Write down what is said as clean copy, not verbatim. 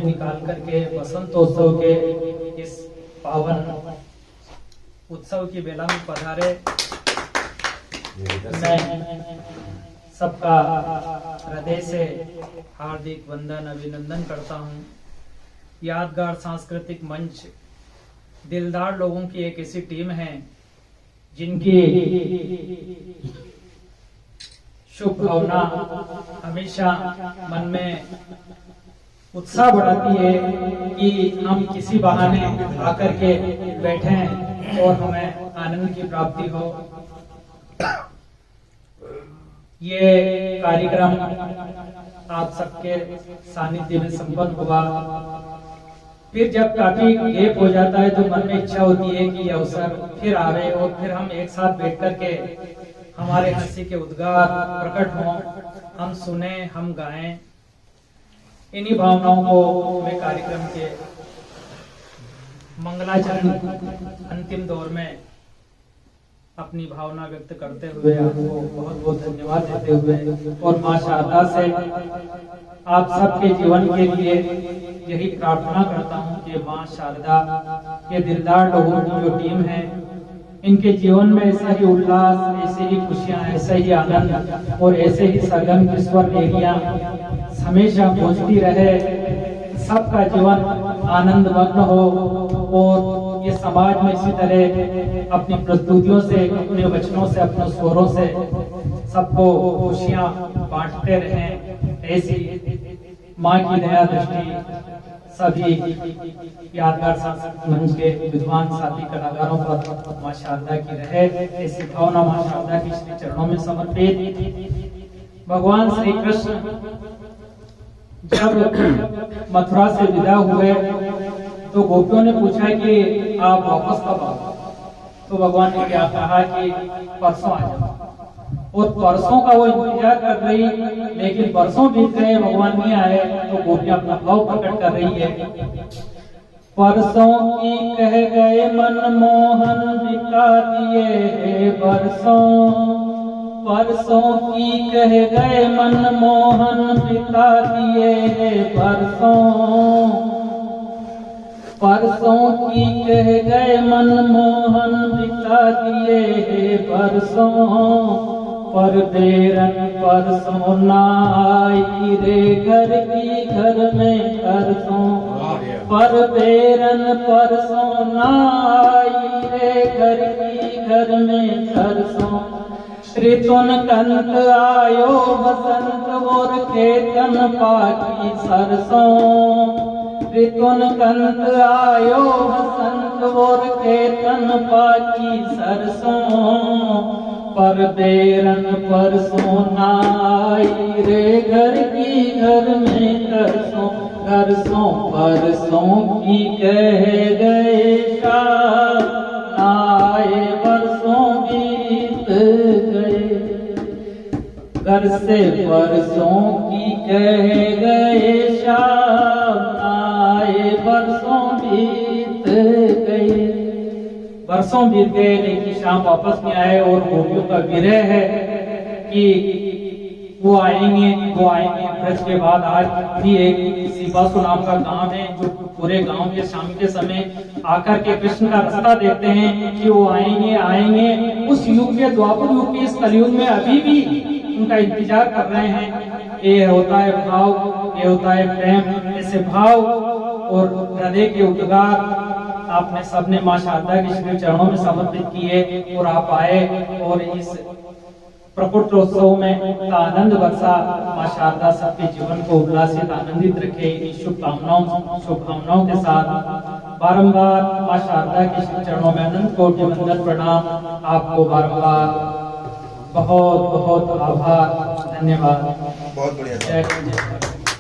निकाल करके बसंतोत्सव के इस पावन उत्सव की बेला में पधारे। मैं सबका हृदय से हार्दिक वंदन अभिनंदन करता हूँ। यादगार सांस्कृतिक मंच दिलदार लोगों की एक ऐसी टीम है जिनकी शुभ भावना हमेशा मन में उत्साह बढ़ाती है कि हम किसी बहाने आकर के बैठें और हमें आनंद की प्राप्ति हो। ये कार्यक्रम आप सबके सानिध्य में संपन्न हुआ। फिर जब काफी गैप हो जाता है तो मन में इच्छा होती है कि ये अवसर फिर आवे और फिर हम एक साथ बैठ करके हमारे हंसी के उद्गार प्रकट हों, हम सुने, हम गाएं। इन्हीं भावनाओं को मैं कार्यक्रम के मंगलाचरण अंतिम दौर में अपनी भावना व्यक्त करते हुए आपको बहुत बहुत धन्यवाद देते हुए और मां शारदा से आप सबके जीवन के लिए यही प्रार्थना करता हूं कि मां शारदा के दिलदार लोगों की जो टीम है इनके जीवन में ऐसा ही उल्लास, ऐसे ही खुशियां, ऐसा ही आनंद और ऐसे ही सरगम की स्वर लहरियां हमेशा पहुंचती रहे। सबका जीवन आनंद मग्न हो और ये समाज में इसी तरह अपनी प्रस्तुतियों से, अपने वचनों से, अपने स्वरों से सबको खुशियां बांटते रहें। ऐसी माँ की दया दृष्टि सभी यादगार सांस्कृतिक मंच के विद्वान साथी कलाकारों पर माँ शारदा की रहे। ऐसी भावना माँ शारदा की श्री चरणों में समर्पित। भगवान श्री कृष्ण जब मथुरा से विदा हुए तो गोपियों ने पूछा कि आप वापस कब आओ? तो भगवान ने क्या कहा कि परसों आ जाओ। और परसों का वो इंतजार कर रही, लेकिन परसों बीत गए, भगवान नहीं आए। तो गोपियां अपना भाव प्रकट कर रही है। परसों की कह गए मनमोहन बिका दिए बरसों, परसों की कह गए मनमोहन बिका दिए बरसों, परसों की कह गए मनमोहन बिका दिए बरसों, पर बेरन परसों ना आई रे घर की घर में परसों, पर बेरन परसों ना आई रे घर की घर में सरसों, ऋतुन कंत आयो बसंत और खेतन पाकी सरसों, ऋतुन कंत आयो बसंत और खेतन पाकी सरसों, पर बेरन परसों ना आई रे घर की घर में तरसों, तरसों परसों की कह गए शाम आए बरसों बीत गए, घर से परसों की कह गए शाम आए बरसों बीत गए। बरसों बीत गए लेकिन शाम वापस नहीं आए और गोपियों का विरह है कि वो आएंगे। ब्रज के बाद आज भी एक सीबासु नाम का गांव है जो पूरे गांव के शाम के समय आकर के कृष्ण का रास्ता देते हैं कि वो आएंगे। उस युग के, द्वापर युग के इस कलयुग में अभी भी उनका इंतजार कर रहे हैं। ये होता है भाव, ये होता है प्रेम। ऐसे भाव और हृदय के उद्गार आपने सबने माँ शारदा के श्री चरणों में समर्पित किए और आप आए और इस प्रकटोत्सव में का आनंद बरसा। माँ शारदा सबके जीवन को उल्लासित, आनंदित रखे। इन शुभकामनाओं के साथ बारंबार माँ शारदा के श्री चरणों में अनंत कोटि वंदन प्रणाम। आपको बारंबार बहुत बहुत आभार, धन्यवाद। बहुत बढ़िया। जय